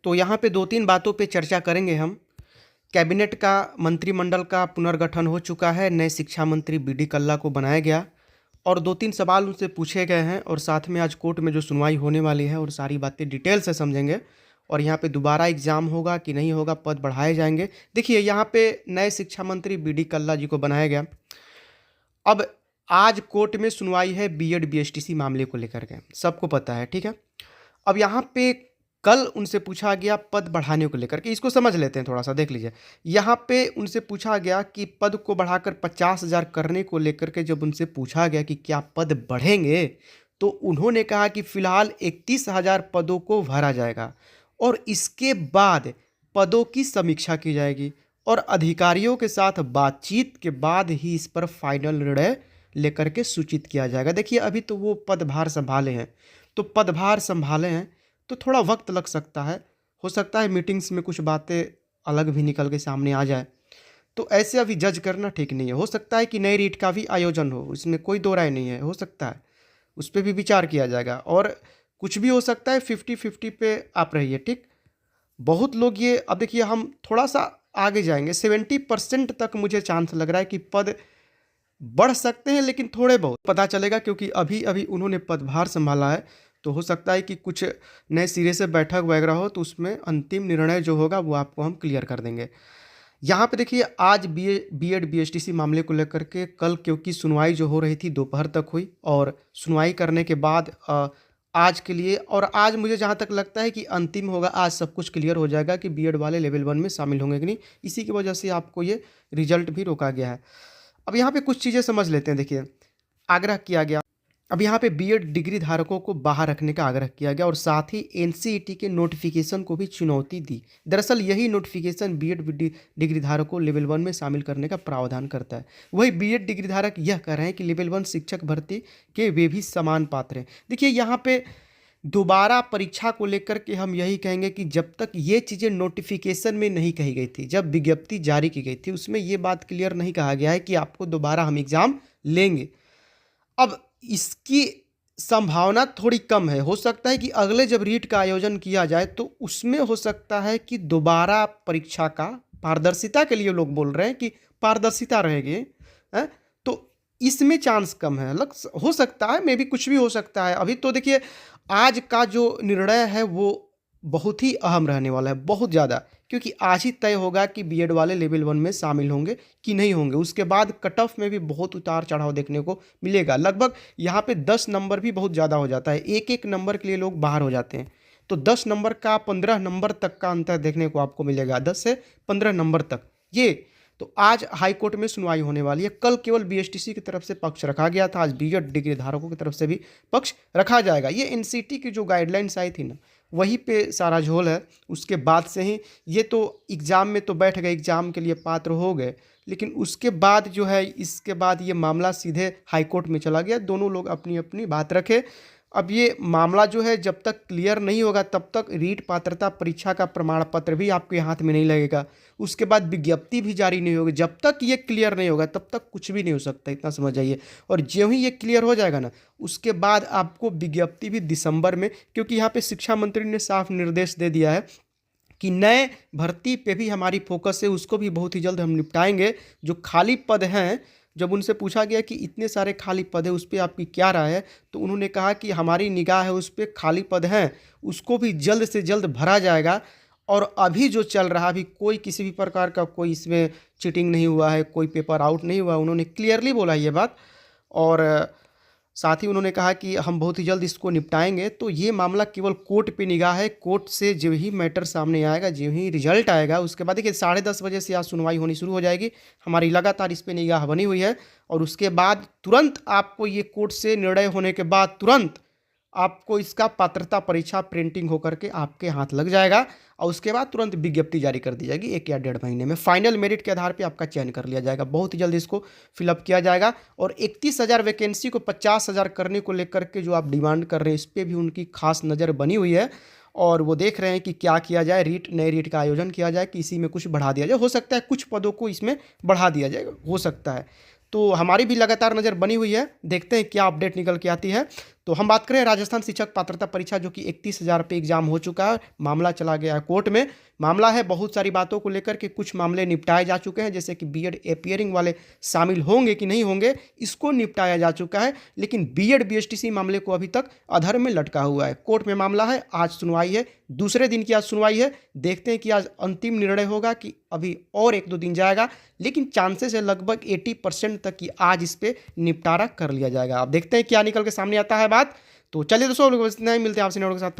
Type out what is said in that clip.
तो यहाँ पे 2-3 बातों पे चर्चा करेंगे हम। कैबिनेट का मंत्रिमंडल का पुनर्गठन हो चुका है, नए शिक्षा मंत्री बी.डी. कल्ला को बनाया गया और 2-3 सवाल उनसे पूछे गए हैं और साथ में आज कोर्ट में जो सुनवाई होने वाली है और सारी बातें डिटेल से समझेंगे। और यहाँ पे दोबारा एग्ज़ाम होगा कि नहीं होगा, पद बढ़ाए जाएंगे। देखिए यहाँ पे नए शिक्षा मंत्री बी.डी. कल्ला जी को बनाया गया। अब आज कोर्ट में सुनवाई है बीएड बीएसटीसी मामले को लेकर के, सबको पता है, ठीक है। अब यहाँ पे कल उनसे पूछा गया पद बढ़ाने को लेकर के, इसको समझ लेते हैं, थोड़ा सा देख लीजिए। यहाँ पे उनसे पूछा गया कि पद को बढ़ाकर 50,000 करने को लेकर के जब उनसे पूछा गया कि क्या पद बढ़ेंगे, तो उन्होंने कहा कि फिलहाल 31,000 पदों को भरा जाएगा और इसके बाद पदों की समीक्षा की जाएगी और अधिकारियों के साथ बातचीत के बाद ही इस पर फाइनल निर्णय लेकर के सूचित किया जाएगा। देखिए अभी तो वो पदभार संभाले हैं, तो पदभार संभाले हैं तो थोड़ा वक्त लग सकता है, हो सकता है मीटिंग्स में कुछ बातें अलग भी निकल के सामने आ जाए, तो ऐसे अभी जज करना ठीक नहीं है। हो सकता है कि नई रीट का भी आयोजन हो, इसमें कोई दो राय नहीं है, हो सकता है उस पर भी विचार किया जाएगा और कुछ भी हो सकता है। 50-50 पे आप रहिए, ठीक। बहुत लोग ये, अब देखिए हम थोड़ा सा आगे जाएंगे, 70% तक मुझे चांस लग रहा है कि पद बढ़ सकते हैं, लेकिन थोड़े बहुत पता चलेगा क्योंकि अभी अभी उन्होंने पदभार संभाला है। तो हो सकता है कि कुछ नए सिरे से बैठक वगैरह हो तो उसमें अंतिम निर्णय जो होगा वो आपको हम क्लियर कर देंगे। यहाँ पे देखिए आज बीएड बीएसटीसी मामले को लेकर के कल क्योंकि सुनवाई जो हो रही थी दोपहर तक हुई और सुनवाई करने के बाद आज के लिए, और आज मुझे जहाँ तक लगता है कि अंतिम होगा, आज सब कुछ क्लियर हो जाएगा कि बीएड वाले लेवल 1 में शामिल होंगे कि नहीं। इसी की वजह से आपको ये रिजल्ट भी रोका गया है। अब यहाँ पे कुछ चीज़ें समझ लेते हैं। देखिए आग्रह किया गया, अब यहाँ पे बीएड डिग्री धारकों को बाहर रखने का आग्रह किया गया और साथ ही एनसीईटी के नोटिफिकेशन को भी चुनौती दी। दरअसल यही नोटिफिकेशन बीएड डिग्री धारकों को लेवल 1 में शामिल करने का प्रावधान करता है। वही बीएड डिग्री धारक यह कह रहे हैं कि लेवल 1 शिक्षक भर्ती के वे भी समान पात्र हैं। देखिए यहाँ पे दोबारा परीक्षा को लेकर के हम यही कहेंगे कि जब तक ये चीज़ें नोटिफिकेशन में नहीं कही गई थी, जब विज्ञप्ति जारी की गई थी, उसमें ये बात क्लियर नहीं कहा गया है कि आपको दोबारा हम एग्ज़ाम लेंगे। अब इसकी संभावना थोड़ी कम है, हो सकता है कि अगले जब रीट का आयोजन किया जाए तो उसमें हो सकता है कि दोबारा परीक्षा का, पारदर्शिता के लिए लोग बोल रहे हैं कि पारदर्शिता रहेगी, है? तो इसमें चांस कम है, हो सकता है, मे भी कुछ भी हो सकता है। अभी तो देखिए आज का जो निर्णय है वो बहुत ही अहम रहने वाला है, बहुत ज़्यादा, क्योंकि आज ही तय होगा कि बीएड वाले लेवल 1 में शामिल होंगे कि नहीं होंगे। उसके बाद कट ऑफ में भी बहुत उतार चढ़ाव देखने को मिलेगा। लगभग यहाँ पे 10 नंबर भी बहुत ज़्यादा हो जाता है, एक एक नंबर के लिए लोग बाहर हो जाते हैं। तो 10 नंबर का 15 नंबर तक का अंतर देखने को आपको मिलेगा, 10 से 15 नंबर तक। ये तो आज हाई कोर्ट में सुनवाई होने वाली है। कल केवल बीएसटीसी की तरफ से पक्ष रखा गया था, आज बीएड डिग्री धारकों की तरफ से भी पक्ष रखा जाएगा। ये एनसीटी की जो गाइडलाइंस आई थी ना, वहीं पे सारा झोल है। उसके बाद से ही ये तो एग्ज़ाम में तो बैठ गए, एग्ज़ाम के लिए पात्र हो गए, लेकिन उसके बाद जो है, इसके बाद ये मामला सीधे हाई कोर्ट में चला गया। दोनों लोग अपनी अपनी बात रखे। अब ये मामला जो है जब तक क्लियर नहीं होगा तब तक रीट पात्रता परीक्षा का प्रमाण पत्र भी आपके हाथ में नहीं लगेगा। उसके बाद विज्ञप्ति भी जारी नहीं होगी। जब तक ये क्लियर नहीं होगा तब तक कुछ भी नहीं हो सकता, इतना समझ जाइए। और ज्यों ही ये क्लियर हो जाएगा ना, उसके बाद आपको विज्ञप्ति भी दिसंबर में, क्योंकि यहाँ पे शिक्षा मंत्री ने साफ निर्देश दे दिया है कि नए भर्ती पे भी हमारी फोकस है, उसको भी बहुत ही जल्द हम निपटाएंगे। जो खाली पद हैं, जब उनसे पूछा गया कि इतने सारे खाली पद है उस पर आपकी क्या राय है, तो उन्होंने कहा कि हमारी निगाह है उस पर, खाली पद हैं उसको भी जल्द से जल्द भरा जाएगा। और अभी जो चल रहा, अभी कोई किसी भी प्रकार का कोई इसमें चीटिंग नहीं हुआ है, कोई पेपर आउट नहीं हुआ, उन्होंने क्लियरली बोला ये बात। और साथ ही उन्होंने कहा कि हम बहुत ही जल्द इसको निपटाएंगे। तो ये मामला केवल कोर्ट पे निगाह है। कोर्ट से जो ही मैटर सामने आएगा, जो ही रिजल्ट आएगा, उसके बाद देखिए 10:30 बजे से आज सुनवाई होनी शुरू हो जाएगी। हमारी लगातार इस पे निगाह बनी हुई है और उसके बाद तुरंत आपको ये कोर्ट से निर्णय होने के बाद तुरंत आपको इसका पात्रता परीक्षा प्रिंटिंग होकर के आपके हाथ लग जाएगा और उसके बाद तुरंत विज्ञप्ति जारी कर दी जाएगी। 1 या 1.5 महीने में फाइनल मेरिट के आधार पे आपका चयन कर लिया जाएगा। बहुत ही जल्द इसको फिलअप किया जाएगा। और 31,000 वैकेंसी को 50,000 करने को लेकर के जो आप डिमांड कर रहे हैं, इस पर भी उनकी खास नज़र बनी हुई है और वो देख रहे हैं कि क्या किया जाए, नए रीट का आयोजन किया जाए कि इसी में कुछ बढ़ा दिया जाए। हो सकता है कुछ पदों को इसमें बढ़ा दिया जाएगा, हो सकता है। तो हमारी भी लगातार नज़र बनी हुई है, देखते हैं क्या अपडेट निकल के आती है। तो हम बात करें राजस्थान शिक्षक पात्रता परीक्षा, जो कि 31,000 रुपये एग्जाम हो चुका है, मामला चला गया है कोर्ट में। मामला है बहुत सारी बातों को लेकर के, कुछ मामले निपटाए जा चुके हैं, जैसे कि बीएड एपियरिंग वाले शामिल होंगे कि नहीं होंगे, इसको निपटाया जा चुका है। लेकिन बीएड बीएसटीसी मामले को अभी तक अधर में लटका हुआ है। कोर्ट में मामला है, आज सुनवाई है, दूसरे दिन की आज सुनवाई है। देखते हैं कि आज अंतिम निर्णय होगा कि अभी और 1-2 दिन जाएगा, लेकिन चांसेस है लगभग 80% तक कि आज इस पे निपटारा कर लिया जाएगा। अब देखते हैं क्या निकल के सामने आता है बात। तो चलिए दोस्तों, इतना ही, मिलते हैं आपसे नए वीडियो के साथ।